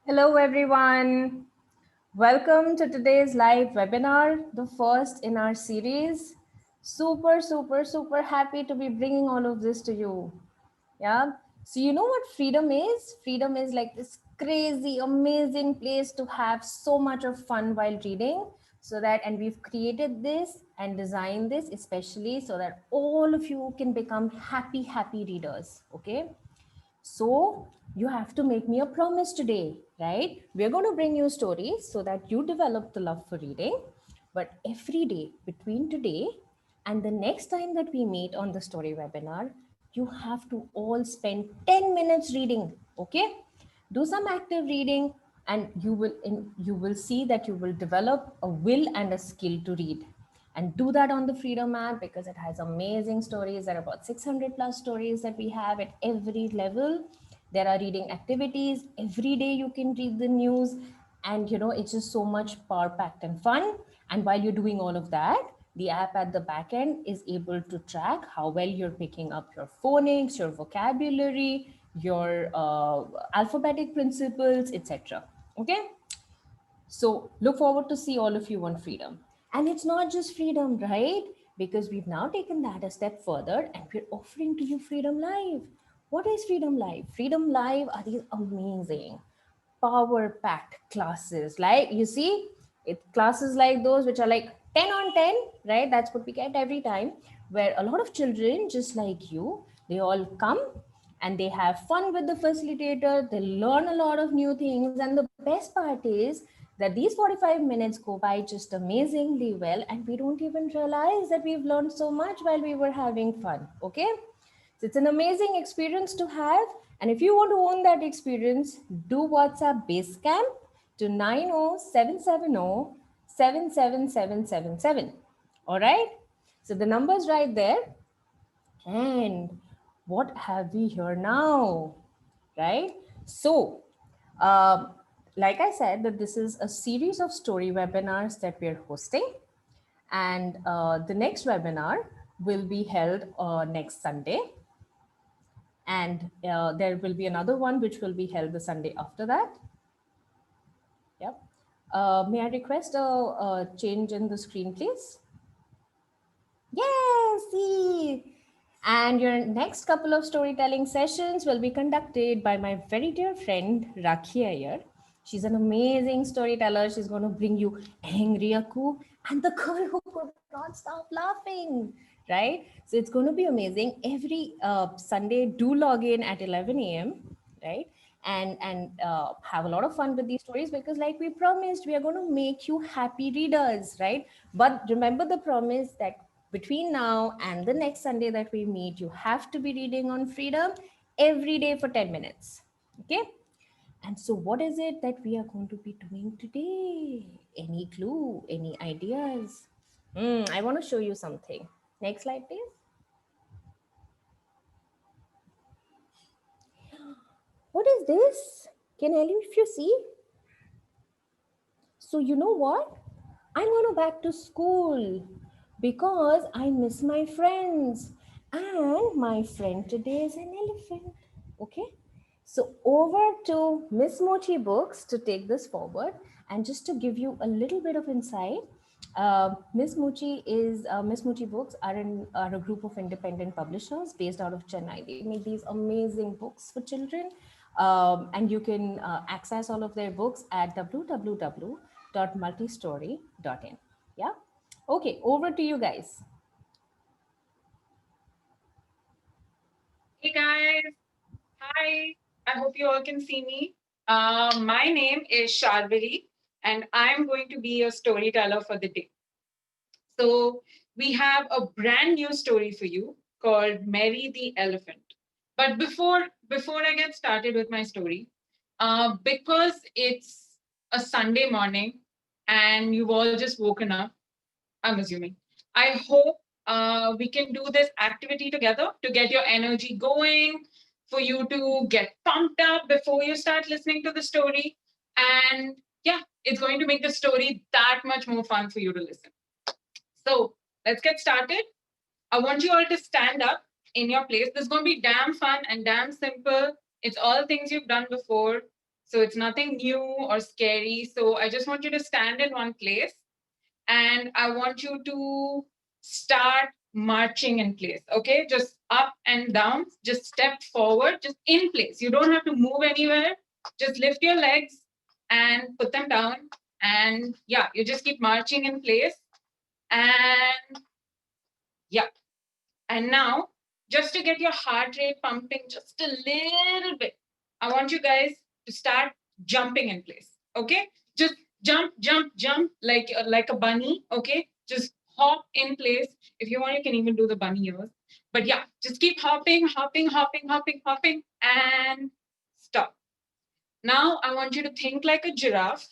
Hello, everyone. Welcome to today's live webinar, the first in our series. Super happy to be bringing all of this to you. Yeah. So, you know what freedom is? Freedom is like this crazy, amazing place to have so much of fun while reading. And we've created this and designed this especially so that all of you can become happy readers. Okay. So you have to make me a promise today, right? We're going to bring you stories so that you develop the love for reading. But every day between today and the next time that we meet on the story webinar, you have to all spend 10 minutes reading, okay? Do some active reading and you will see that you will develop a will and a skill to read, and do that on the fREADom app because it has amazing stories. There are about 600 plus stories that we have at every level. There are reading activities every day. You can read the news, and it's just so much power packed and fun. And while you're doing all of that, the app at the back end is able to track how well you're picking up your phonics, your vocabulary, your alphabetic principles, etc. Okay. So look forward to see all of you on fREADom. And it's not just fREADom, right? Because we've now taken that a step further and we're offering to you fREADom Live. What is fREADom Live? fREADom Live are these amazing, power-packed classes. Like you see, it classes like those which are like 10 on 10, right? That's what we get every time, where a lot of children just like you, they all come and they have fun with the facilitator. They learn a lot of new things, and the best part is that these 45 minutes go by just amazingly well, and we don't even realize that we've learned so much while we were having fun. Okay. So it's an amazing experience to have. And if you want to own that experience, do WhatsApp Basecamp to 90770 All right. So the number's right there. And what have we here now? Right? So, um, like I said, that this is a series of story webinars that we're hosting. And the next webinar will be held next Sunday. And there will be another one which will be held the Sunday after that. Yep. May I request a change in the screen, please? Yes, see. And your next couple of storytelling sessions will be conducted by my very dear friend Rakhi Iyer. She's an amazing storyteller. She's going to bring you Angry Aku and the girl who could not stop laughing, right? So it's going to be amazing. Every Sunday, do log in at 11 a.m., right? And have a lot of fun with these stories, because like we promised, we are going to make you happy readers, right? But remember the promise that between now and the next Sunday that we meet, you have to be reading on fREADom every day for 10 minutes. Okay. And so what is it that we are going to be doing today? Any clue? Any ideas? I want to show you something. Next slide, please. What is this? Can any of you see? So you know what? I'm going to back to school because I miss my friends. And my friend today is an elephant. Okay. So over to Miss Mochi Books to take this forward. And just to give you a little bit of insight, Miss Mochi Books are a group of independent publishers based out of Chennai. They make these amazing books for children. And you can access all of their books at www.multistory.in. Yeah. Okay, over to you guys. Hey guys, hi. I hope you all can see me. My name is Sharvili, and I'm going to be your storyteller for the day. So, we have a brand new story for you called Mary the Elephant. But before I get started with my story, because it's a Sunday morning and you've all just woken up, I'm assuming. I hope we can do this activity together to get your energy going, for you to get pumped up before you start listening to the story. And yeah, it's going to make the story that much more fun for you to listen. So let's get started. I want you all to stand up in your place. This is going to be damn fun and damn simple. It's all things you've done before. So it's nothing new or scary. So I just want you to stand in one place and I want you to start marching in place. Okay, just up and down, just step forward, just in place. You don't have to move anywhere. Just lift your legs and put them down. And yeah, you just keep marching in place. And yeah, and now just to get your heart rate pumping just a little bit, I want you guys to start jumping in place. Okay, just jump, jump, jump like a bunny. Okay, just hop in place. If you want, you can even do the bunny ears. But yeah, just keep hopping, hopping, hopping, hopping, hopping, and stop. Now I want you to think like a giraffe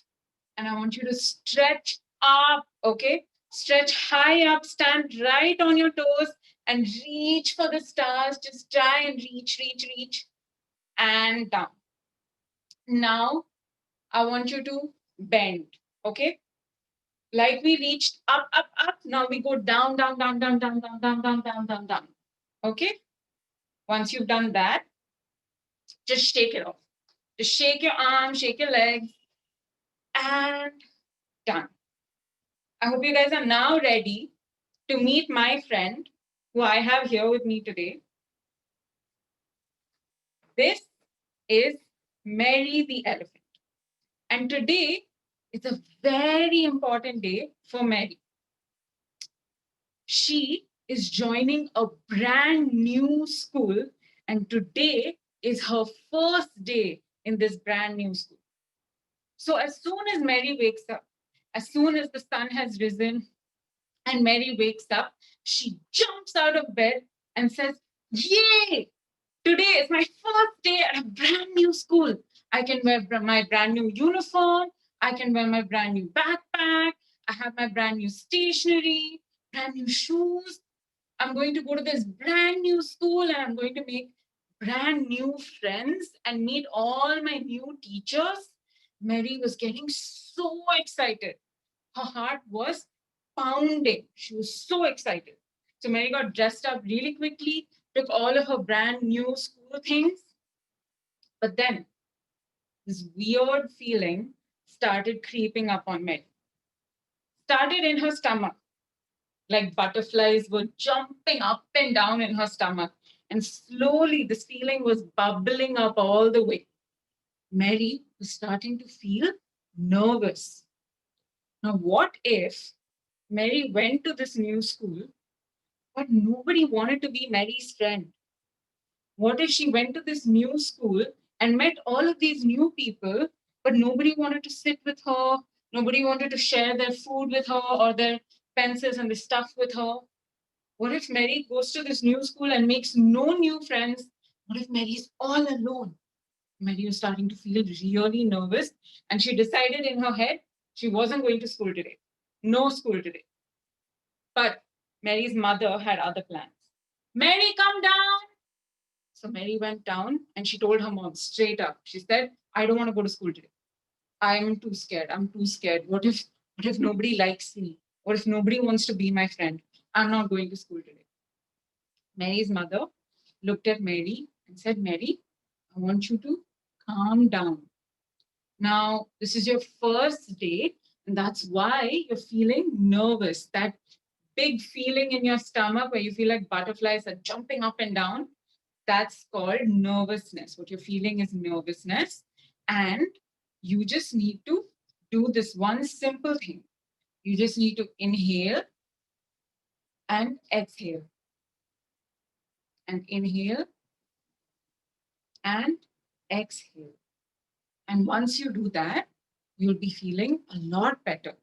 and I want you to stretch up, okay? Stretch high up, stand right on your toes and reach for the stars. Just try and reach, reach, reach, and down. Now I want you to bend, okay? Like we reached up, up, up. Now we go down, down, down, down, down, down, down, down, down, down, down. Okay? Once you've done that, just shake it off. Just shake your arms, shake your legs, and done. I hope you guys are now ready to meet my friend who I have here with me today. This is Mary the elephant. And today is a very important day for Mary. She is joining a brand new school, and today is her first day in this brand new school. So, as soon as Mary wakes up, as soon as the sun has risen, and Mary wakes up, she jumps out of bed and says, "Yay! Today is my first day at a brand new school. I can wear my brand new uniform. I can wear my brand new backpack. I have my brand new stationery, brand new shoes. I'm going to go to this brand new school and I'm going to make brand new friends and meet all my new teachers." Mary was getting so excited. Her heart was pounding. She was so excited. So Mary got dressed up really quickly, took all of her brand new school things. But then this weird feeling started creeping up on Mary. Started in her stomach, like butterflies were jumping up and down in her stomach. And slowly this feeling was bubbling up all the way. Mary was starting to feel nervous. Now, what if Mary went to this new school, but nobody wanted to be Mary's friend? What if she went to this new school and met all of these new people, but nobody wanted to sit with her? Nobody wanted to share their food with her or their pencils and the stuff with her? What if Mary goes to this new school and makes no new friends? What if Mary's all alone? Mary was starting to feel really nervous, and she decided in her head she wasn't going to school today. No school today. But Mary's mother had other plans. "Mary, come down." So Mary went down and she told her mom straight up. She said, "I don't want to go to school today. I'm too scared. I'm too scared. What if nobody likes me? What if nobody wants to be my friend? I'm not going to school today." Mary's mother looked at Mary and said, "Mary, I want you to calm down. Now, this is your first day, and that's why you're feeling nervous. That big feeling in your stomach where you feel like butterflies are jumping up and down, that's called nervousness. What you're feeling is nervousness. And you just need to do this one simple thing. You just need to inhale and exhale, and inhale and exhale. And once you do that, you'll be feeling a lot better.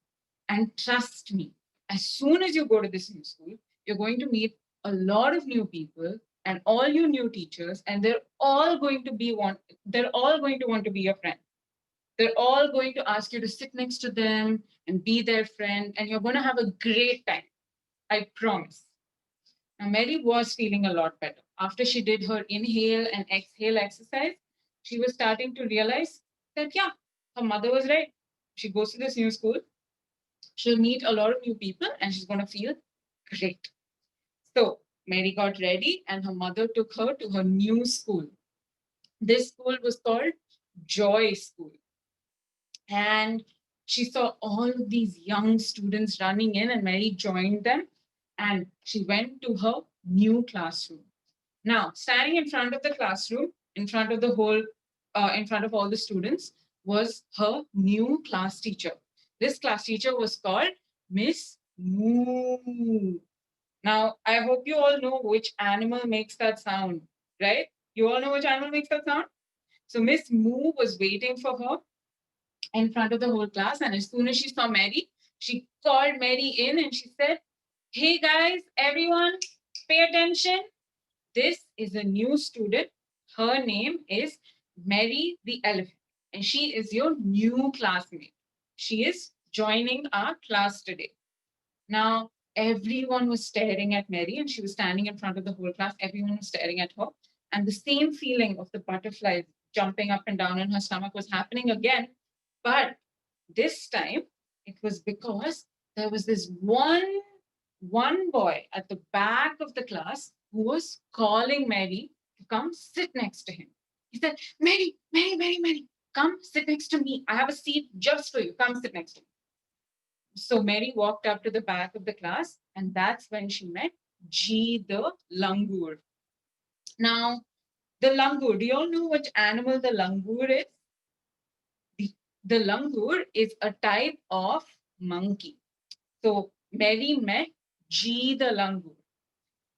And trust me, as soon as you go to this new school, you're going to meet a lot of new people and all your new teachers, and they're all going to want to be your friend. They're all going to ask you to sit next to them and be their friend, and you're going to have a great time. I promise. Now, Mary was feeling a lot better. After she did her inhale and exhale exercise, she was starting to realize that, yeah, her mother was right. She goes to this new school, she'll meet a lot of new people, and she's going to feel great. So, Mary got ready, and her mother took her to her new school. This school was called Joy School. And she saw all of these young students running in, and Mary joined them. And she went to her new classroom. Now, standing in front of the classroom, in front of the whole, in front of all the students, was her new class teacher. This class teacher was called Miss Moo. Now, I hope you all know which animal makes that sound, right? You all know which animal makes that sound? So Miss Moo was waiting for her in front of the whole class. And as soon as she saw Mary, she called Mary in and she said, "Hey guys, everyone, pay attention. This is a new student. Her name is Mary the Elephant, and she is your new classmate. She is joining our class today." Now, everyone was staring at Mary, and she was standing in front of the whole class. Everyone was staring at her. And the same feeling of the butterflies jumping up and down in her stomach was happening again. But this time, it was because there was this one boy at the back of the class who was calling Mary to come sit next to him. He said, "Mary, Mary, Mary, Mary, come sit next to me. I have a seat just for you. Come sit next to me." So Mary walked up to the back of the class, and that's when she met G the langur. Now, the langur, do you all know which animal the langur is? The, the langur is a type of monkey. So Mary met G the langur,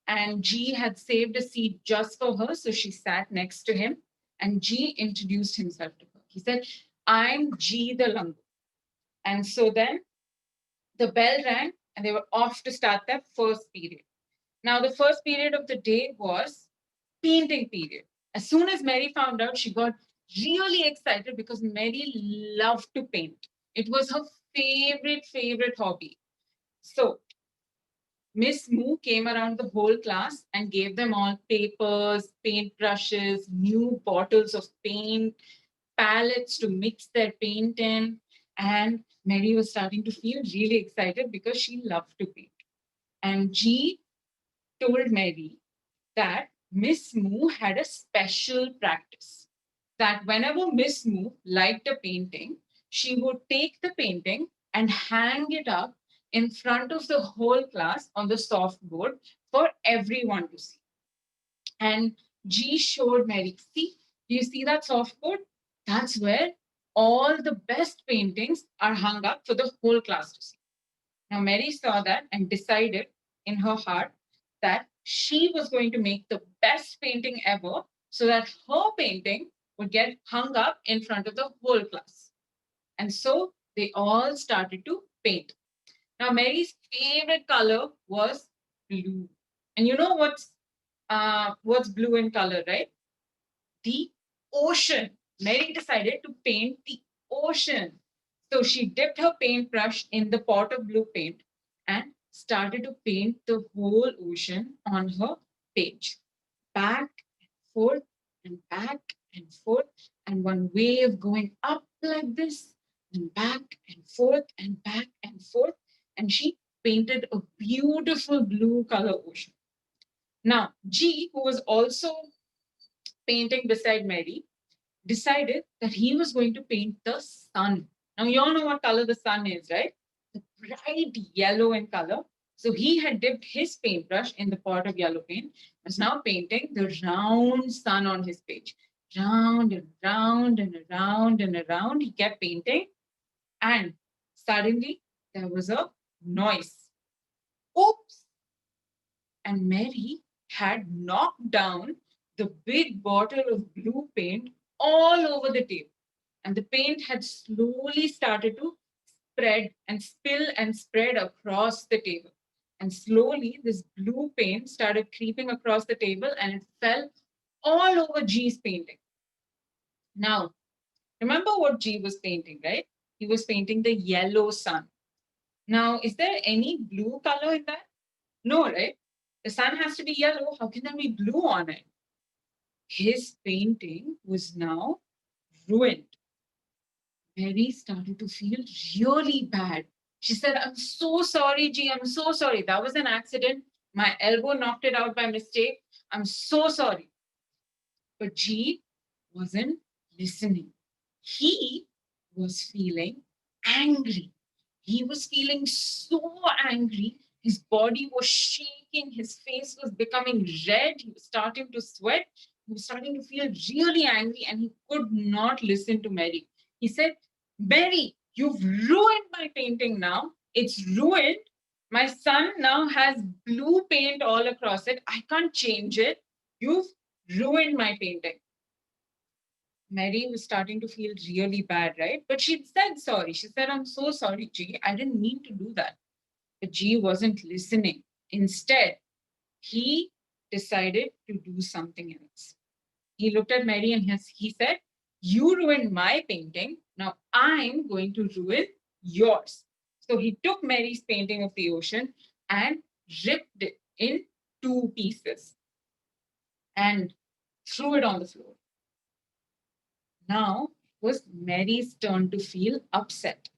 and G had saved a seat just for her, so she sat next to him, and G introduced himself to her. He said, "I'm G the langur." And so then the bell rang, and they were off to start their first period. Now, the first period of the day was painting period. As soon as Mary found out, she got really excited because Mary loved to paint. It was her favorite hobby. So, Miss Moo came around the whole class and gave them all papers, paintbrushes, new bottles of paint, palettes to mix their paint in. And Mary was starting to feel really excited because she loved to paint. And G told Mary that Miss Moo had a special practice. That whenever Miss Moo liked a painting, she would take the painting and hang it up in front of the whole class on the soft board for everyone to see. And G showed Mary, "See, do you see that soft board? That's where all the best paintings are hung up for the whole class to see." Now, Mary saw that and decided in her heart that she was going to make the best painting ever so that her painting would get hung up in front of the whole class. And so they all started to paint. Now, Mary's favorite color was blue. And you know what's blue in color, right? The ocean. Mary decided to paint the ocean. So she dipped her paintbrush in the pot of blue paint and started to paint the whole ocean on her page. Back and forth and back and forth, and one wave going up like this, and back and forth and back and forth. And she painted a beautiful blue color ocean. Now, G, who was also painting beside Mary, decided that he was going to paint the sun. Now, you all know what color the sun is, right? The bright yellow in color. So he had dipped his paintbrush in the pot of yellow paint, was now painting the round sun on his page. Round and round and around and around. He kept painting, and suddenly there was a noise. Oops! And Mary had knocked down the big bottle of blue paint all over the table. And the paint had slowly started to spread and spill and spread across the table. And slowly, this blue paint started creeping across the table and it fell all over G's painting. Now, remember what G was painting, right? He was painting the yellow sun. Now, is there any blue color in that? No, right? The sun has to be yellow. How can there be blue on it? His painting was now ruined. Mary started to feel really bad. She said, "I'm so sorry, G. I'm so sorry. That was an accident. My elbow knocked it out by mistake. I'm so sorry." But G wasn't listening. He was feeling angry. He was feeling so angry. His body was shaking. His face was becoming red. He was starting to sweat. He was starting to feel really angry and he could not listen to Mary. He said, Mary, you've ruined my painting now. It's ruined. My son now has blue paint all across it. I can't change it. You've ruined my painting. Mary was starting to feel really bad, right? But she said sorry. She said, I'm so sorry, G. I didn't mean to do that. But G wasn't listening. Instead, he decided to do something else. He looked at Mary and he said, you ruined my painting. Now I'm going to ruin yours. So he took Mary's painting of the ocean and ripped it in two pieces and threw it on the floor. Now it was Mary's turn to feel upset.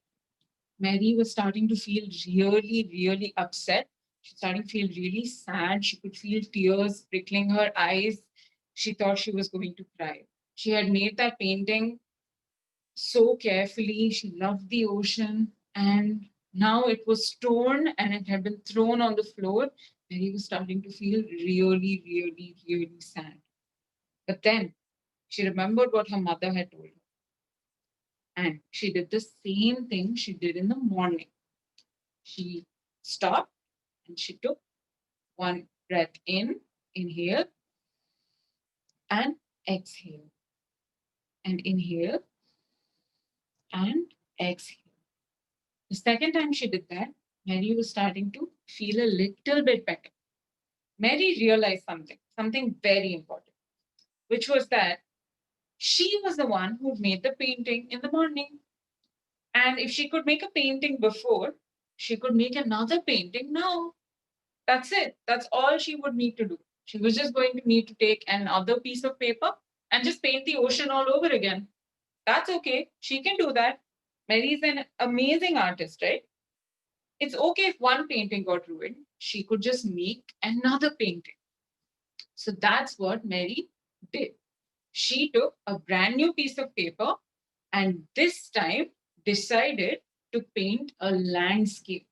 Mary was starting to feel really, really upset. She was starting to feel really sad. She could feel tears prickling her eyes. She thought she was going to cry. She had made that painting so carefully. She loved the ocean, and now it was torn and it had been thrown on the floor. Mary was starting to feel really, really, really sad. But then she remembered what her mother had told her. And she did the same thing she did in the morning. She stopped and she took one breath in, inhale, and exhale, and inhale and exhale. The second time she did that, Mary was starting to feel a little bit better. Mary realized something very important, which was that she was the one who made the painting in the morning. And if she could make a painting before, she could make another painting now. That's it. That's all she would need to do. She was just going to need to take another piece of paper and just paint the ocean all over again. That's okay. She can do that. Mary's an amazing artist, right? It's okay if one painting got ruined. She could just make another painting. So that's what Mary did. She took a brand new piece of paper and this time decided to paint a landscape.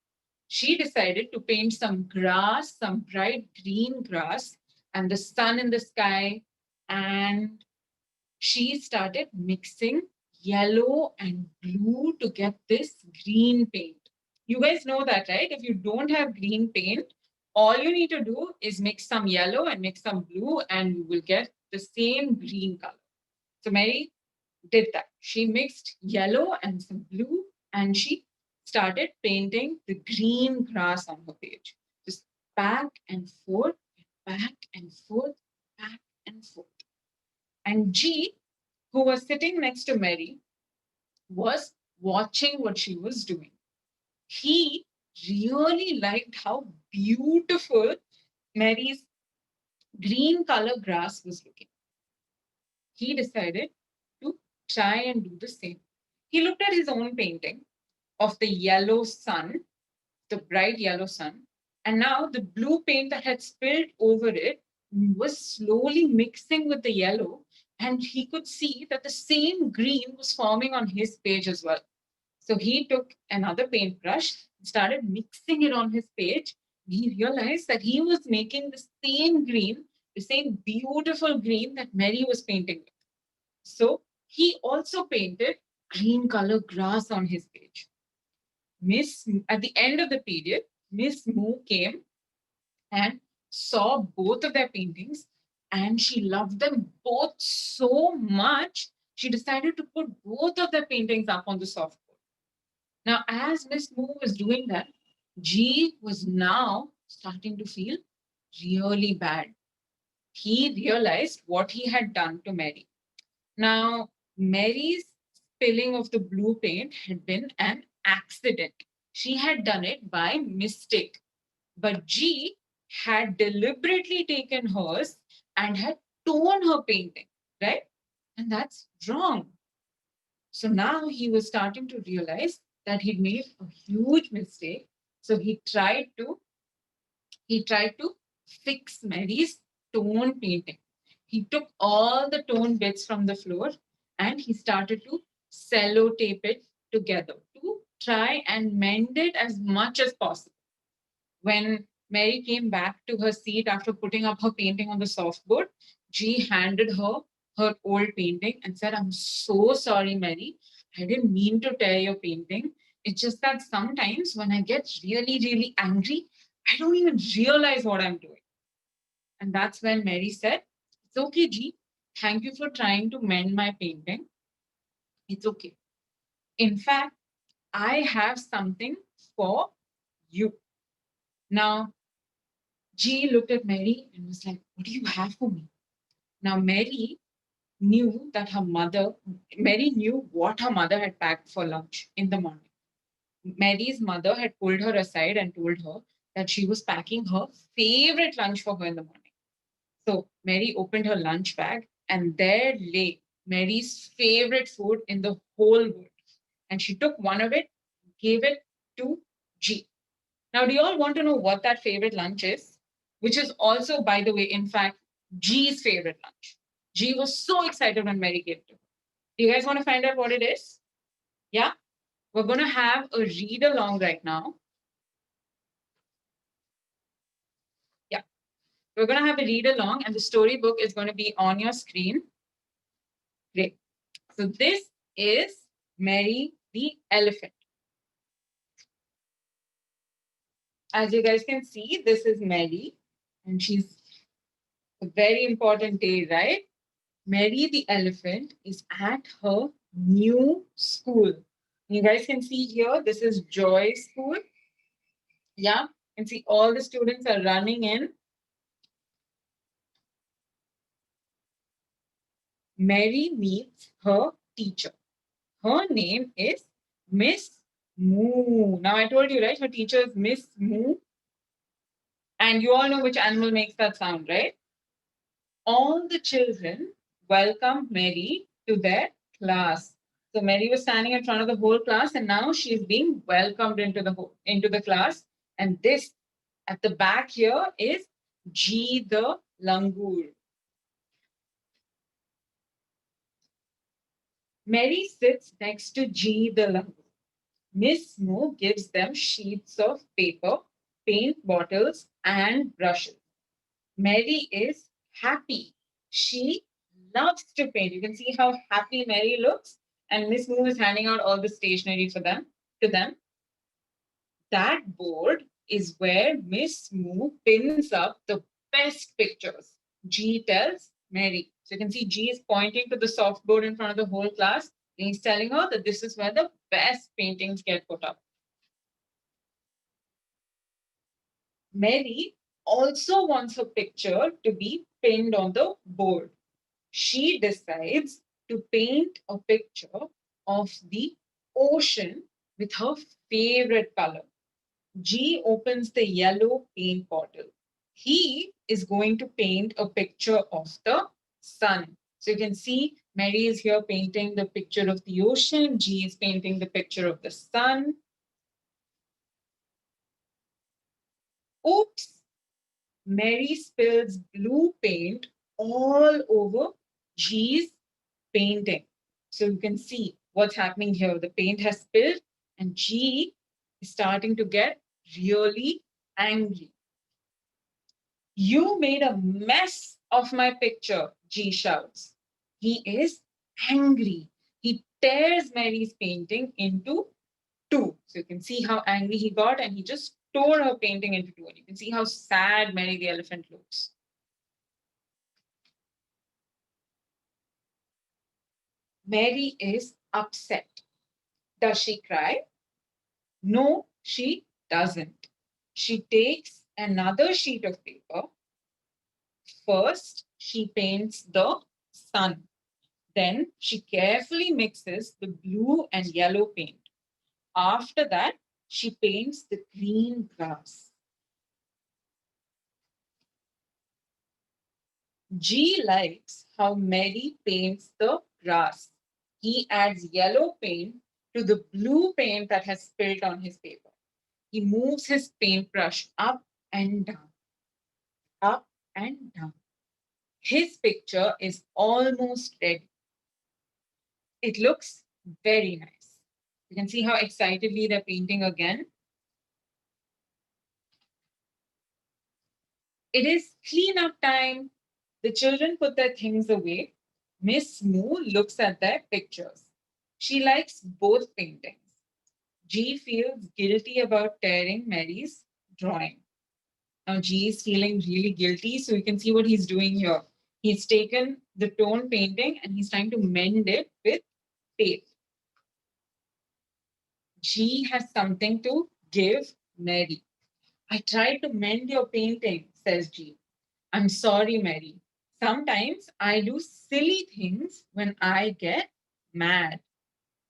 She decided to paint some grass, some bright green grass, and the sun in the sky. And she started mixing yellow and blue to get this green paint. You guys know that, right? If you don't have green paint, all you need to do is mix some yellow and mix some blue, and you will get the same green color. So Mary did that. She mixed yellow and some blue and she started painting the green grass on her page. Just back and forth, back and forth, back and forth. And G, who was sitting next to Mary, was watching what she was doing. He really liked how beautiful Mary's green color grass was looking. He decided to try and do the same. He looked at his own painting of the yellow sun, the bright yellow sun, and now the blue paint that had spilled over it was slowly mixing with the yellow, and he could see that the same green was forming on his page as well. So he took another paintbrush, started mixing it on his page. He realized that he was making the same green, the same beautiful green that Mary was painting with. So he also painted green color grass on his page. Miss, at the end of the period, Miss Moo came and saw both of their paintings and she loved them both so much, she decided to put both of their paintings up on the softboard. Now, as Miss Moo was doing that, G was now starting to feel really bad. He realized what he had done to Mary. Now, Mary's spilling of the blue paint had been an accident. She had done it by mistake. But G had deliberately taken hers and had torn her painting, right? And that's wrong. So now he was starting to realize that he'd made a huge mistake. So he tried to fix Mary's torn painting. He took all the torn bits from the floor and he started to sellotape it together to try and mend it as much as possible. When Mary came back to her seat after putting up her painting on the softboard, G handed her her old painting and said, "I'm so sorry, Mary. I didn't mean to tear your painting. It's just that sometimes when I get really, really angry, I don't even realize what I'm doing." And that's when Mary said, "It's okay, G. Thank you for trying to mend my painting. It's okay. In fact, I have something for you." Now, G looked at Mary and was like, "What do you have for me?" Now, Mary knew what her mother had packed for lunch in the morning. Mary's mother had pulled her aside and told her that she was packing her favorite lunch for her in the morning. So, Mary opened her lunch bag, and there lay Mary's favorite food in the whole world. And she took one of it, gave it to G. Now, do you all want to know what that favorite lunch is? Which is also, by the way, in fact, G's favorite lunch. G was so excited when Mary gave it to her. Do you guys want to find out what it is? Yeah? We're going to have a read along right now. Yeah. We're going to have a read along, and the storybook is going to be on your screen. Great. So, this is Mary the elephant. As you guys can see, this is Mary, and she's a very important day, right? Mary the elephant is at her new school. You guys can see here, this is Joy School. Yeah, you can see all the students are running in. Mary meets her teacher. Her name is Miss Moo. Now, I told you, right? Her teacher is Miss Moo. And you all know which animal makes that sound, right? All the children welcomed Mary to their class. So Mary was standing in front of the whole class, and now she's being welcomed into the class. And this at the back here is G the langur. Mary sits next to G the langur. Miss Moo gives them sheets of paper, paint bottles, and brushes. Mary is happy. She loves to paint. You can see how happy Mary looks. And Miss Moo is handing out all the stationery for them to them. That board is where Miss Moo pins up the best pictures. G tells Mary. So you can see G is pointing to the soft board in front of the whole class. And he's telling her that this is where the best paintings get put up. Mary also wants her picture to be pinned on the board. She decides to paint a picture of the ocean with her favorite color. G opens the yellow paint bottle. He is going to paint a picture of the sun. So you can see Mary is here painting the picture of the ocean. G is painting the picture of the sun. Oops, Mary spills blue paint all over G's painting. So you can see what's happening here. The paint has spilled, and G is starting to get really angry. "You made a mess of my picture," G shouts. He is angry. He tears Mary's painting into two. So you can see how angry he got, and he just tore her painting into two. And you can see how sad Mary the elephant looks. Mary is upset. Does she cry? No, she doesn't. She takes another sheet of paper. First, she paints the sun. Then she carefully mixes the blue and yellow paint. After that, she paints the green grass. G likes how Mary paints the grass. He adds yellow paint to the blue paint that has spilled on his paper. He moves his paintbrush up and down, up and down. His picture is almost ready. It looks Very nice. You can see how excitedly they're painting again. It is cleanup time. The children put their things away. Miss Moo looks at their pictures. She likes both paintings. G feels guilty about tearing Mary's drawing. Now G is feeling really guilty, so you can see what he's doing here. He's taken the tone painting and he's trying to mend it with tape. G has something to give Mary. I tried to mend your painting, says G. I'm sorry, Mary. Sometimes I do silly things when I get mad.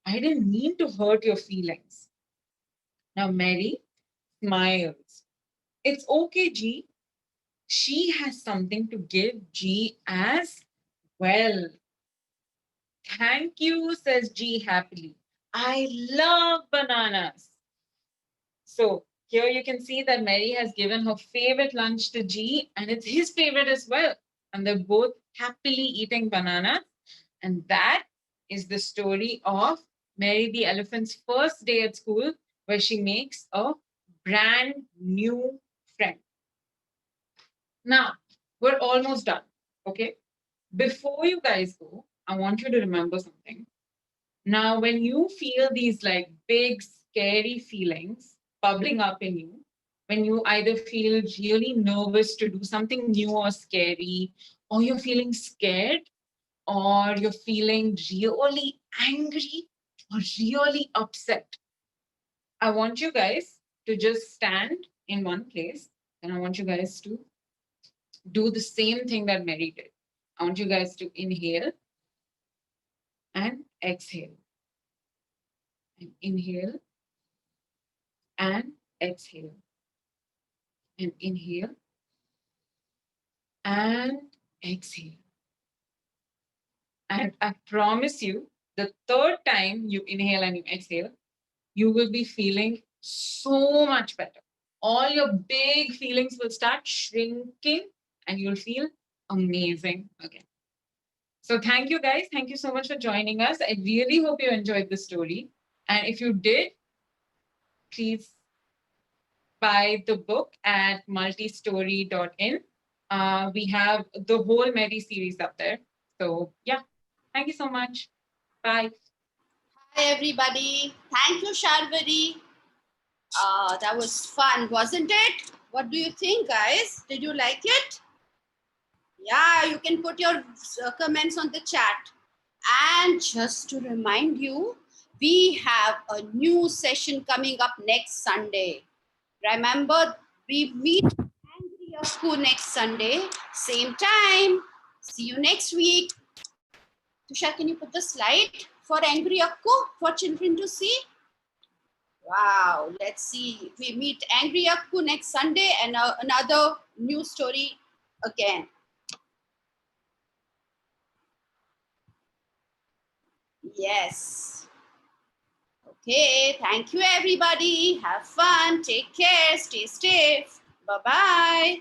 I didn't mean to hurt your feelings. Now, Mary smiles. It's okay, G. She has something to give G as well. Thank you, says G happily. I love bananas. So here you can see that Mary has given her favorite lunch to G, and it's his favorite as well. And they're both happily eating bananas. And that is the story of Mary the elephant's first day at school, where she makes a brand new friend. Now, we're almost done. Okay. Before you guys go, I want you to remember something. Now, when you feel these like big, scary feelings bubbling up in you, when you either feel really nervous to do something new or scary, or you're feeling scared, or you're feeling really angry or really upset, I want you guys to just stand in one place and I want you guys to do the same thing that Mary did. I want you guys to inhale and exhale. And inhale and exhale. And inhale and exhale. And I promise you, the third time you inhale and you exhale, you will be feeling so much better. All your big feelings will start shrinking and you'll feel amazing again. So, thank you guys. Thank you so much for joining us. I really hope you enjoyed the story. And if you did, please buy the book at multistory.in. We have the whole Mary series up there. So, yeah, thank you so much. Bye. Hi, everybody. Thank you, Sharvari. That was fun, wasn't it? What do you think, guys? Did you like it? Yeah, you can put your comments on the chat. And just to remind you, we have a new session coming up next Sunday. Remember, we meet Angry Akku next Sunday, same time. See you next week. Tushar, can you put the slide for Angry Akku for children to see? Wow, let's see. We meet Angry Akku next Sunday and another new story again. Yes. Okay, thank you everybody. Have fun. Take care. Stay safe. Bye-bye.